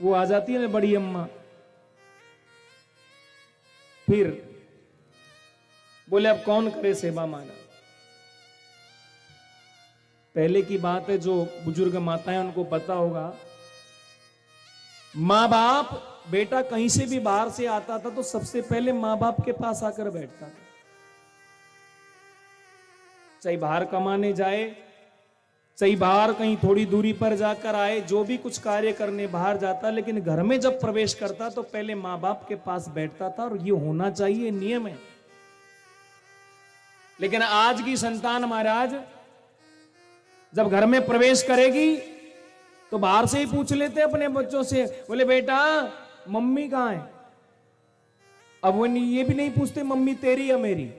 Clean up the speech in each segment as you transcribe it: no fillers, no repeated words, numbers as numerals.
वो आ जाती है ना बड़ी अम्मा, फिर बोले अब कौन करे सेवा माना। पहले की बात है, जो बुजुर्ग माताएं उनको पता होगा, माँ बाप, बेटा कहीं से भी बाहर से आता था तो सबसे पहले माँ बाप के पास आकर बैठता था। चाहे बाहर कमाने जाए, चाहे बाहर कहीं थोड़ी दूरी पर जाकर आए, जो भी कुछ कार्य करने बाहर जाता, लेकिन घर में जब प्रवेश करता तो पहले माँ बाप के पास बैठता था, और ये होना चाहिए, नियम है। लेकिन आज की संतान महाराज जब घर में प्रवेश करेगी तो बाहर से ही पूछ लेते अपने बच्चों से, बोले बेटा मम्मी कहां है। अब वो ये भी नहीं पूछते मम्मी तेरी या मेरी,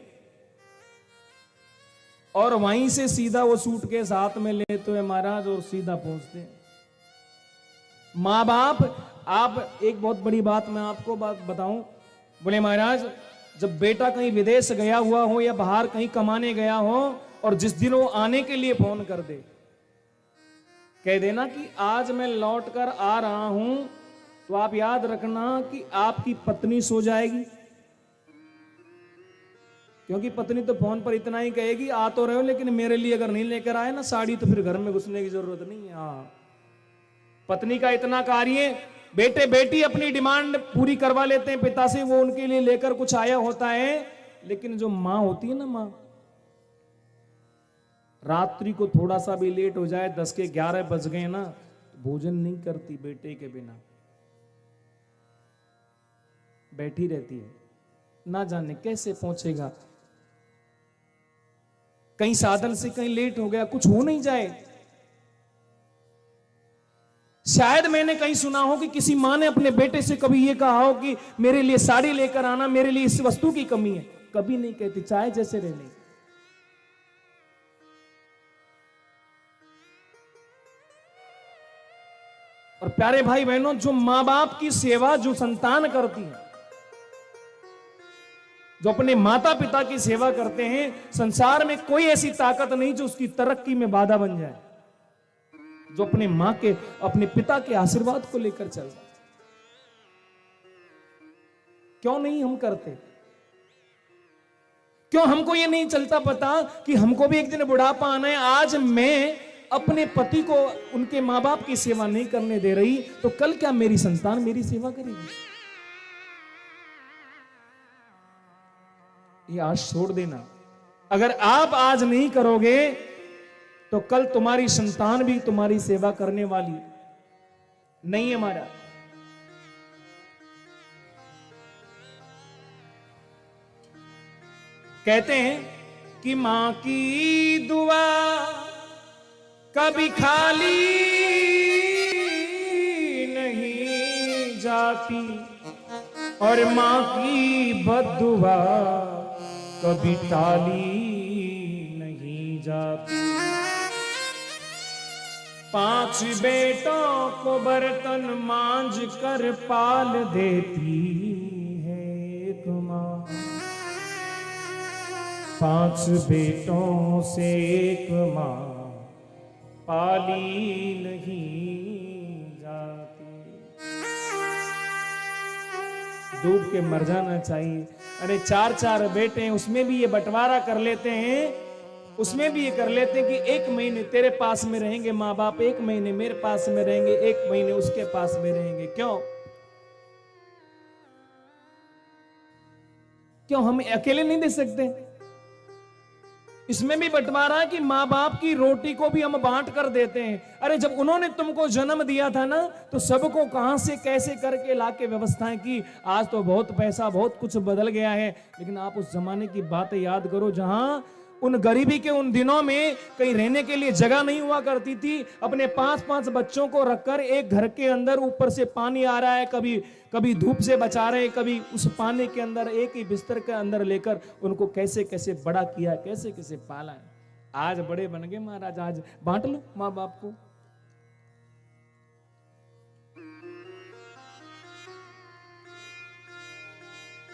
और वहीं से सीधा वो सूटकेस हाथ में लेते हुए महाराज और सीधा पहुंचते हैं। मां बाप, आप एक बहुत बड़ी बात मैं आपको बात बताऊं, बोले महाराज जब बेटा कहीं विदेश गया हुआ हो या बाहर कहीं कमाने गया हो, और जिस दिन वो आने के लिए फोन कर दे, कह देना कि आज मैं लौट कर आ रहा हूं, तो आप याद रखना कि आपकी पत्नी सो जाएगी। क्योंकि पत्नी तो फोन पर इतना ही कहेगी आ तो रहे हो, लेकिन मेरे लिए अगर नहीं लेकर आए ना साड़ी, तो फिर घर में घुसने की जरूरत नहीं है। हाँ, पत्नी का इतना कार्य, बेटे बेटी अपनी डिमांड पूरी करवा लेते हैं पिता से, वो उनके लिए लेकर कुछ आया होता है, लेकिन जो मां होती है ना, मां रात्रि को थोड़ा सा भी लेट हो जाए, 10 के 11 बज गए ना, भोजन नहीं करती बेटे के बिना, बैठी रहती है, ना जाने कैसे पहुंचेगा, कहीं साधन से कहीं लेट हो गया, कुछ हो नहीं जाए। शायद मैंने कहीं सुना हो कि किसी मां ने अपने बेटे से कभी यह कहा हो कि मेरे लिए साड़ी लेकर आना, मेरे लिए इस वस्तु की कमी है, कभी नहीं कहती, चाहे जैसे रह ले। और प्यारे भाई बहनों, जो मां बाप की सेवा जो संतान करती है, जो अपने माता पिता की सेवा करते हैं, संसार में कोई ऐसी ताकत नहीं जो उसकी तरक्की में बाधा बन जाए। जो अपने मां के, अपने पिता के आशीर्वाद को लेकर चल रहा, क्यों नहीं हम करते? क्यों हमको ये नहीं चलता पता कि हमको भी एक दिन बुढ़ापा आना है। आज मैं अपने पति को उनके मां बाप की सेवा नहीं करने दे रही, तो कल क्या मेरी संतान मेरी सेवा करेगी? ये आज छोड़ देना। अगर आप आज नहीं करोगे तो कल तुम्हारी संतान भी तुम्हारी सेवा करने वाली नहीं है। हमारा कहते हैं कि मां की दुआ कभी खाली नहीं जाती, और मां की बद्दुआ कभी टाली नहीं जाती। 5 बेटों को बर्तन मांझ कर पाल देती है एक मां, 5 बेटों से एक मां पाली नहीं जाती। डूब के मर जाना चाहिए। अरे 4-4 बेटे हैं, उसमें भी ये बंटवारा कर लेते हैं, उसमें भी ये कर लेते हैं कि 1 महीने तेरे पास में रहेंगे माँ बाप, 1 महीने मेरे पास में रहेंगे, 1 महीने उसके पास में रहेंगे। क्यों? क्यों हम अकेले नहीं दे सकते? इसमें भी बंटवारा है कि माँ बाप की रोटी को भी हम बांट कर देते हैं। अरे जब उन्होंने तुमको जन्म दिया था ना, तो सबको कहां से कैसे करके लाके व्यवस्थाएं की। आज तो बहुत पैसा, बहुत कुछ बदल गया है, लेकिन आप उस जमाने की बातें याद करो, जहां उन गरीबी के उन दिनों में कहीं रहने के लिए जगह नहीं हुआ करती थी। अपने 5-5 बच्चों को रखकर एक घर के अंदर ऊपर से पानी आ रहा है, कभी कभी धूप से बचा रहे, कभी उस पानी के अंदर एक ही बिस्तर के अंदर लेकर उनको कैसे कैसे बड़ा किया, कैसे कैसे पाला है। आज बड़े बन गए महाराज, आज बांट लो माँ बाप को।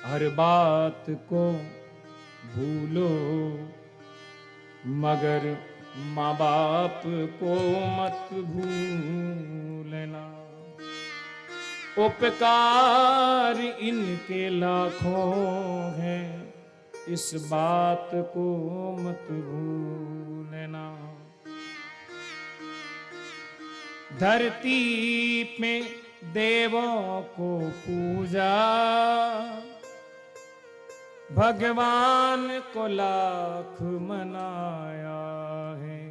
हर बात को भूलो मगर माँ बाप को मत भूलना। उपकार इनके लाखों हैं, इस बात को मत भूलना। धरती पे देवों को पूजा, भगवान को लाख मनाया है,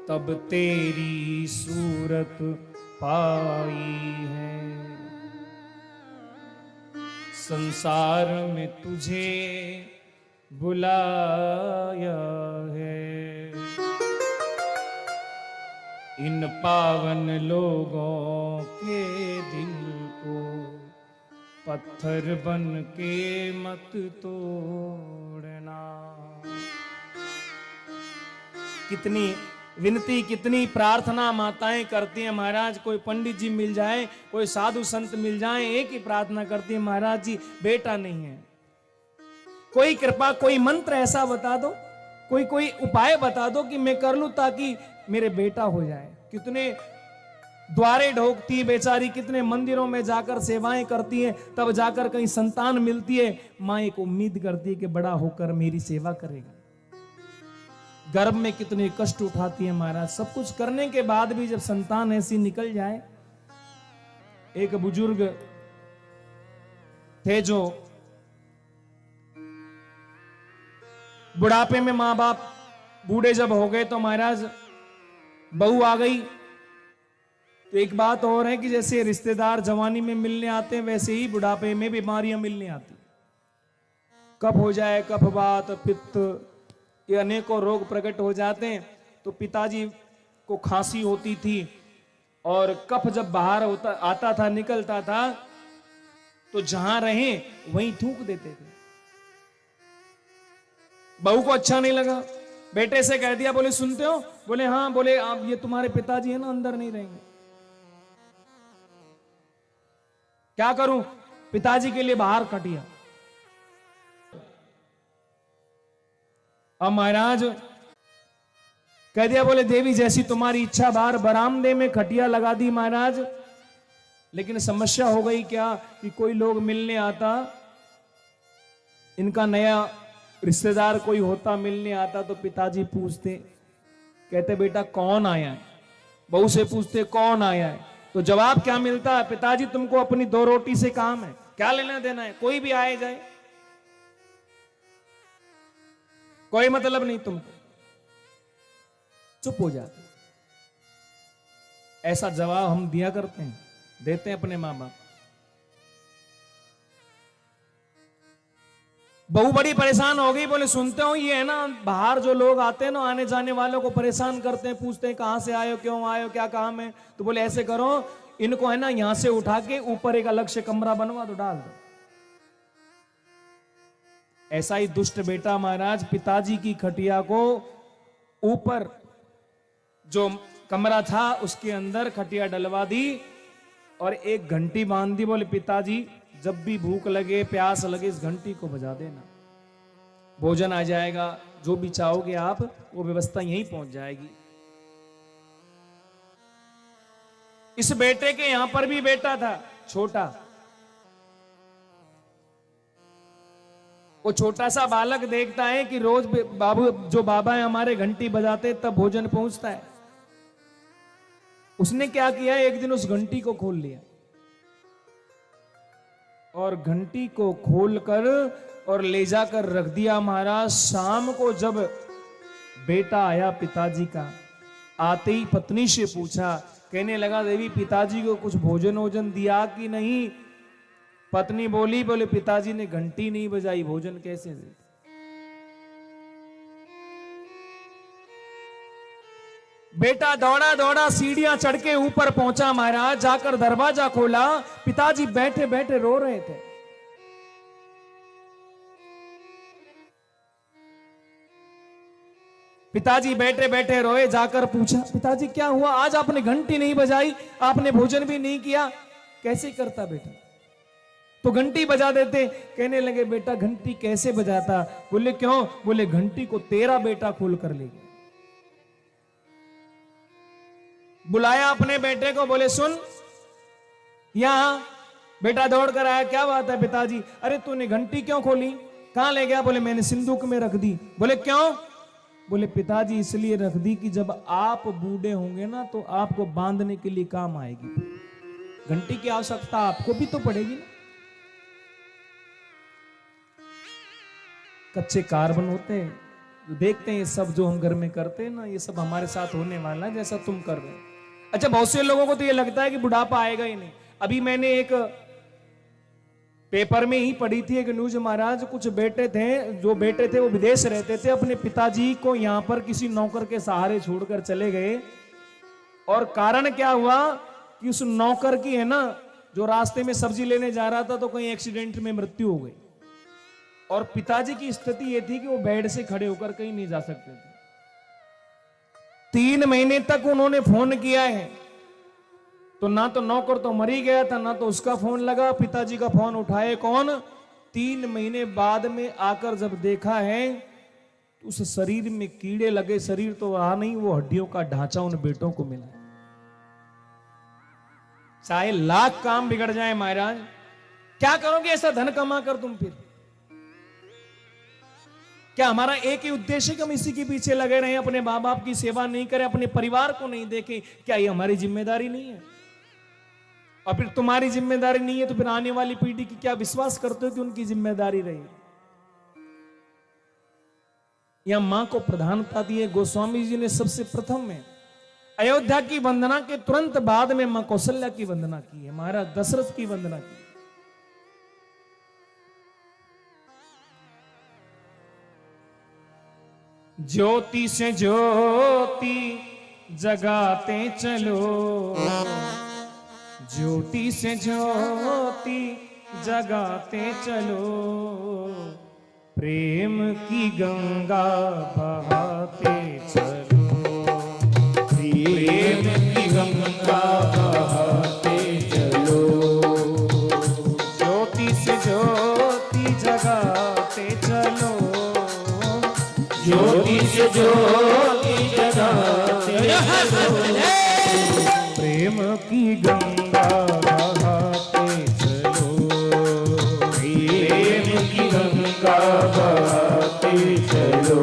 तब तेरी सूरत पाई है। संसार में तुझे बुलाया है, इन पावन लोगों के दिल को पत्थर बन के मत तोड़ना। कितनी विनती, कितनी प्रार्थना माताएं करती हैं, महाराज कोई पंडित जी मिल जाए, कोई साधु संत मिल जाए, एक ही प्रार्थना करती है, महाराज जी बेटा नहीं है, कोई कृपा, कोई मंत्र ऐसा बता दो, कोई उपाय बता दो कि मैं कर लूं ताकि मेरे बेटा हो जाए। कितने द्वारे ढोकती है बेचारी, कितने मंदिरों में जाकर सेवाएं करती है, तब जाकर कहीं संतान मिलती है। मां एक उम्मीद करती है कि बड़ा होकर मेरी सेवा करेगा। गर्भ में कितने कष्ट उठाती है महाराज। सब कुछ करने के बाद भी जब संतान ऐसी निकल जाए। एक बुजुर्ग थे जो बुढ़ापे में, मां बाप बूढ़े जब हो गए तो महाराज बहू आ गई। तो एक बात और है कि जैसे रिश्तेदार जवानी में मिलने आते हैं, वैसे ही बुढ़ापे में बीमारियां मिलने आती। कफ हो जाए, कफवात, पित्त, ये अनेकों रोग प्रकट हो जाते हैं। तो पिताजी को खांसी होती थी और कफ जब बाहर आता था, निकलता था, तो जहां रहे वहीं थूक देते थे। बहू को अच्छा नहीं लगा, बेटे से कह दिया, बोले सुनते हो? बोले हाँ। बोले आप, ये तुम्हारे पिताजी है ना, अंदर नहीं रहेंगे। क्या करूं? पिताजी के लिए बाहर खटिया। अब महाराज कह दिया, बोले देवी जैसी तुम्हारी इच्छा, बाहर बरामदे में खटिया लगा दी महाराज। लेकिन समस्या हो गई क्या कि कोई लोग मिलने आता, इनका नया रिश्तेदार कोई होता, मिलने आता, तो पिताजी पूछते, कहते बेटा कौन आया है? बहू से पूछते कौन आया है? तो जवाब क्या मिलता है? पिताजी तुमको अपनी 2 रोटी से काम है, क्या लेना देना है, कोई भी आए जाए, कोई मतलब नहीं तुमको। चुप हो जाते। ऐसा जवाब हम दिया करते हैं, देते हैं अपने मां बाप। बहू बड़ी परेशान हो गई, बोले सुनते हो ये है ना, बाहर जो लोग आते हैं ना, आने जाने वालों को परेशान करते हैं, पूछते हैं कहां से आए हो, क्यों आए हो, क्या काम है। तो बोले ऐसे करो, इनको है ना यहां से उठा के ऊपर एक अलग से कमरा बनवा दो, डाल दो। ऐसा ही दुष्ट बेटा महाराज पिताजी की खटिया को ऊपर जो कमरा था उसके अंदर खटिया डलवा दी और एक घंटी बांध दी। बोले पिताजी जब भी भूख लगे, प्यास लगे, इस घंटी को बजा देना, भोजन आ जाएगा, जो भी चाहोगे आप वो व्यवस्था यहीं पहुंच जाएगी। इस बेटे के यहां पर भी बेटा था छोटा। वो छोटा सा बालक देखता है कि रोज बाबू जो बाबा है हमारे घंटी बजाते तब भोजन पहुंचता है। उसने क्या किया, एक दिन उस घंटी को खोल लिया और घंटी को खोलकर और ले जाकर रख दिया महाराज। शाम को जब बेटा आया पिताजी का, आते ही पत्नी से पूछा, कहने लगा देवी पिताजी को कुछ भोजन वोजन दिया कि नहीं? पत्नी बोली, बोले पिताजी ने घंटी नहीं बजाई, भोजन कैसे दे? बेटा दौड़ा दौड़ा सीढ़ियां चढ़ के ऊपर पहुंचा महाराज, जाकर दरवाजा खोला, पिताजी बैठे बैठे रो रहे थे। पिताजी बैठे बैठे रोए, जाकर पूछा पिताजी क्या हुआ, आज आपने घंटी नहीं बजाई, आपने भोजन भी नहीं किया, कैसे करता बेटा? तो घंटी बजा देते। कहने लगे बेटा घंटी कैसे बजाता? बोले क्यों? बोले घंटी को तेरा बेटा खोल कर ले गया। बुलाया अपने बेटे को, बोले सुन, यहाँ बेटा दौड़ कर आया, क्या बात है पिताजी? अरे तूने घंटी क्यों खोली? कहां ले गया? बोले मैंने सिंदूक में रख दी। बोले क्यों? बोले पिताजी इसलिए रख दी कि जब आप बूढ़े होंगे ना तो आपको बांधने के लिए काम आएगी। घंटी की आवश्यकता आपको भी तो पड़ेगी ना। कच्चे कार्बन होते हैं, देखते हैं ये सब जो हम घर में करते हैं ना, ये सब हमारे साथ होने वाला है जैसा तुम कर रहे हो। अच्छा, बहुत से लोगों को तो ये लगता है कि बुढ़ापा आएगा ही नहीं। अभी मैंने एक पेपर में ही पढ़ी थी एक न्यूज महाराज, कुछ बेटे थे, जो बेटे थे वो विदेश रहते थे, अपने पिताजी को यहां पर किसी नौकर के सहारे छोड़कर चले गए। और कारण क्या हुआ कि उस नौकर की है ना, जो रास्ते में सब्जी लेने जा रहा था तो कहीं एक्सीडेंट में मृत्यु हो गई। और पिताजी की स्थिति ये थी कि वो बेड से खड़े होकर कहीं नहीं जा सकते थे। 3 महीने तक उन्होंने फोन किया है, तो ना तो नौकर तो मर ही गया था, ना तो उसका फोन लगा। पिताजी का फोन उठाए कौन? 3 महीने बाद में आकर जब देखा है उस शरीर में कीड़े लगे। शरीर तो रहा नहीं, वो हड्डियों का ढांचा उन बेटों को मिला। चाहे लाख काम बिगड़ जाए महाराज, क्या करोगे ऐसा धन कमा कर तुम? फिर क्या हमारा एक ही उद्देश्य कि हम इसी के पीछे लगे रहे, अपने मां बाप की सेवा नहीं करें, अपने परिवार को नहीं देखें? क्या ये हमारी जिम्मेदारी नहीं है? और फिर तुम्हारी जिम्मेदारी नहीं है तो फिर आने वाली पीढ़ी की क्या विश्वास करते हो कि उनकी जिम्मेदारी रही? यहां मां को प्रधानता दी है। गोस्वामी जी ने सबसे प्रथम में अयोध्या की वंदना के तुरंत बाद में मां कौशल्या की वंदना की है, महाराज दशरथ की वंदना की। ज्योति से ज्योति जगाते चलो, ज्योति से ज्योति जगाते चलो, प्रेम की गंगा बहाते चलो, प्रेम की गंगा बहाते चलो, ज्योति से ज्योति जगाते चलो, ज्योति से ज्योति जगाते चलो, प्रेम की गंगा बहाते चलो, प्रेम की गंगा बहाते चलो।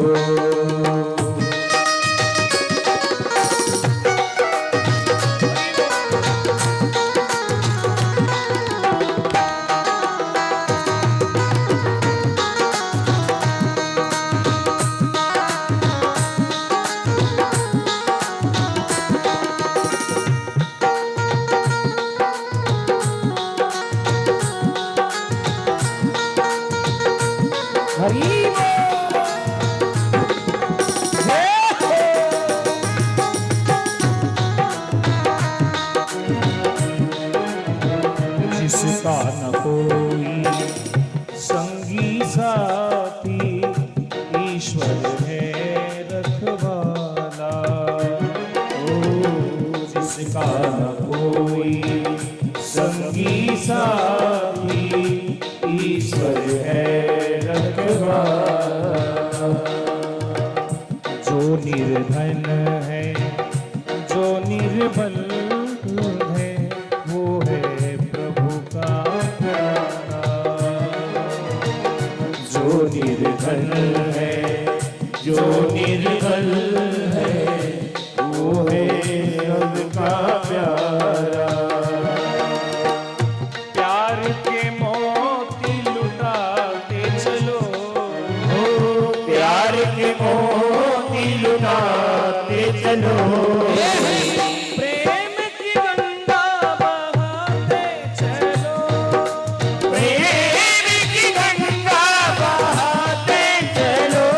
जिसका न कोई संगी साथी, ईश्वर है रखवाला। ओ जिसका न कोई संगी साथी, ईश्वर है रखवाला। जो निर्धन है, जो निर्बल है, वो है प्रभु का प्यारा। जो निर्धन है, जो निर्बल है, वो है प्रभु का प्यारा। प्यार के मोती लुटाते चलो, प्यार के मोती लुटाते चलो, प्रेम की गंगा बहाते चलो, प्रेम की गंगा बहाते चलो,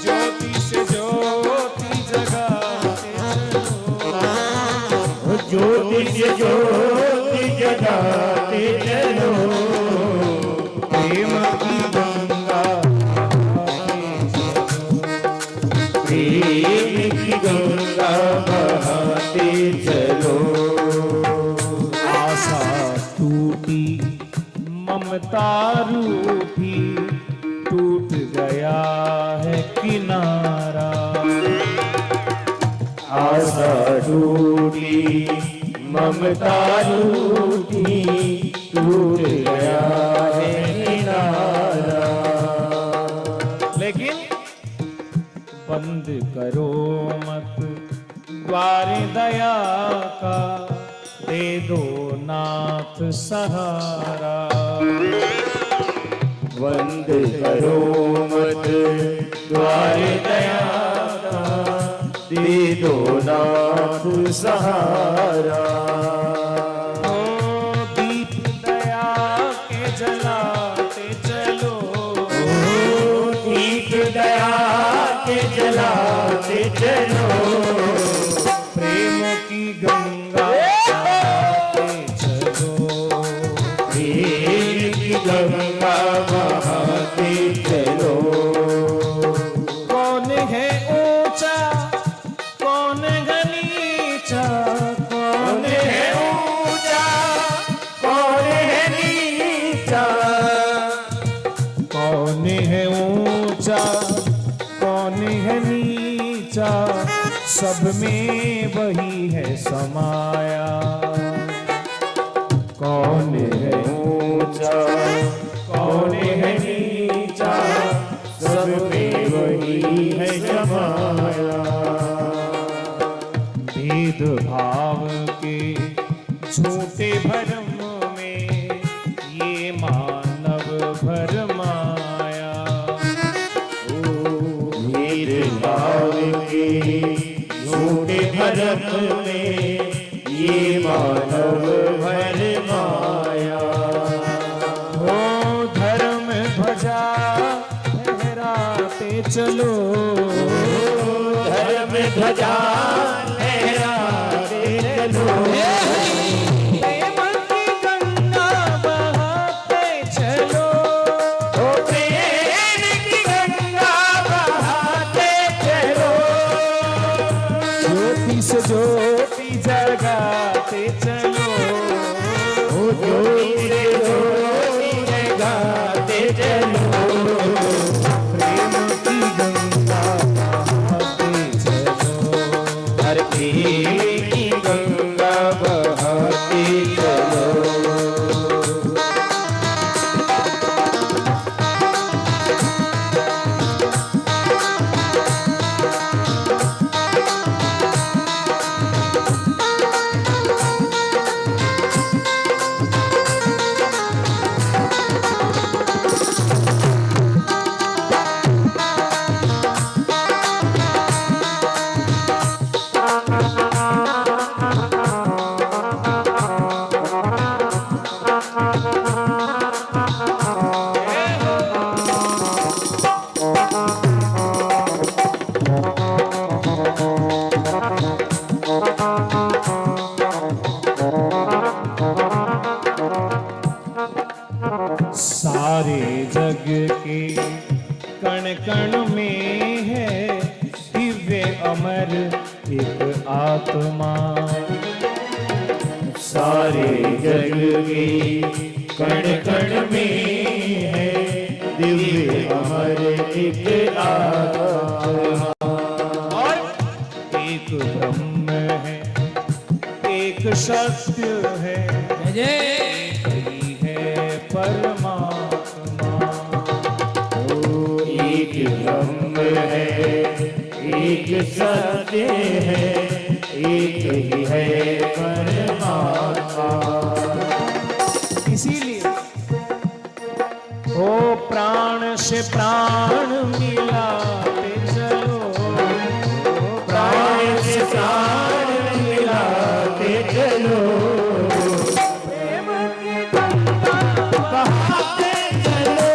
ज्योति से ज्योति जगाते चलो, ज्योति से ज्योति जगाते चलो, प्रेम की गंगा प्रेम की गंगा बहाते चलो। आशा टूटी ममता रूठी, टूट गया है किनारा। आशा टूटी ममता रूठी टूट गया है किनारा। लेकिन बंद करो मत द्वार दया का, दे दो नाथ सहारा। बंद करो मत द्वार दया का, दे दो नाथ सहारा। ओ दीप दया के जलाते चलो, दीप दया के जलाते चलो, प्रेम की गंगा बहाते चलो, प्रेम की गंगा बहाते चलो। कौन है ऊंचा कौन है नीचा, कौन है ऊंचा कौन है नीचा, कौन है ऊंचा कौन है नीचा, सब में वही है समाया। कौन है ऊंचा कौन है नीचा, सब में वही है समाया। भेदभाव के झूठे भरम में ये मानव भरमाया। भेदभाव के झूठे भरम में ये मानव भरमाया। हो धर्म ध्वजा लहराते चलो, धर्म ध्वजा लहराते चलो, प्रेम की गंगा बहाते चलो, ओ प्रेम की गंगा बहाते चलो, ज्योति से ज्योति जगाते चलो, ओ ज्योति से ज्योति जगाते चलो, प्रेम की गंगा बहाते चलो। हर प्रेम की गंगा बहाते चलो। सारे जग के कण कण में है दिव्य अमर एक आत्मा। सारे जग के कण कण में है दिव्य अमर एक आत्मा। और एक ब्रह्म है एक सत्य है, यही है परमात्मा। एक ब्रह्म है एक सत्य है, एक ही है परमात्मा। इसीलिए ओ प्राण से प्राण मिलाते चलो, प्राण से प्राण मिलाते चलो, प्रेम की गंगा बहाते चलो,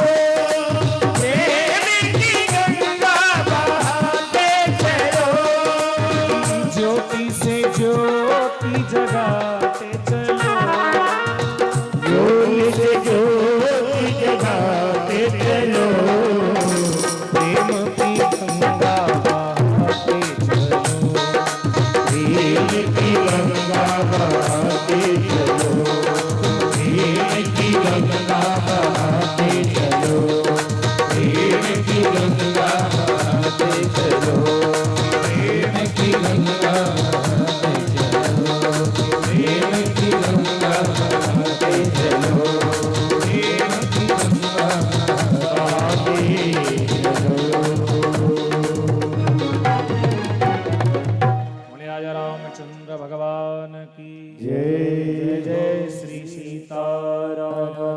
प्रेम की गंगा बहाते चलो, ज्योति से ज्योति जगाते चलो, ज्योति से ज्योति जगाते चलो, प्रेम की गंगा बहाते चलो, प्रेम की गंगा बहाते चलो, प्रेम की गंगा बहाते चलो, प्रेम की गंगा बहाते चलो, प्रेम की गंगा बहाते चलो, प्रेम भगवान की जय जय श्री सीताराम।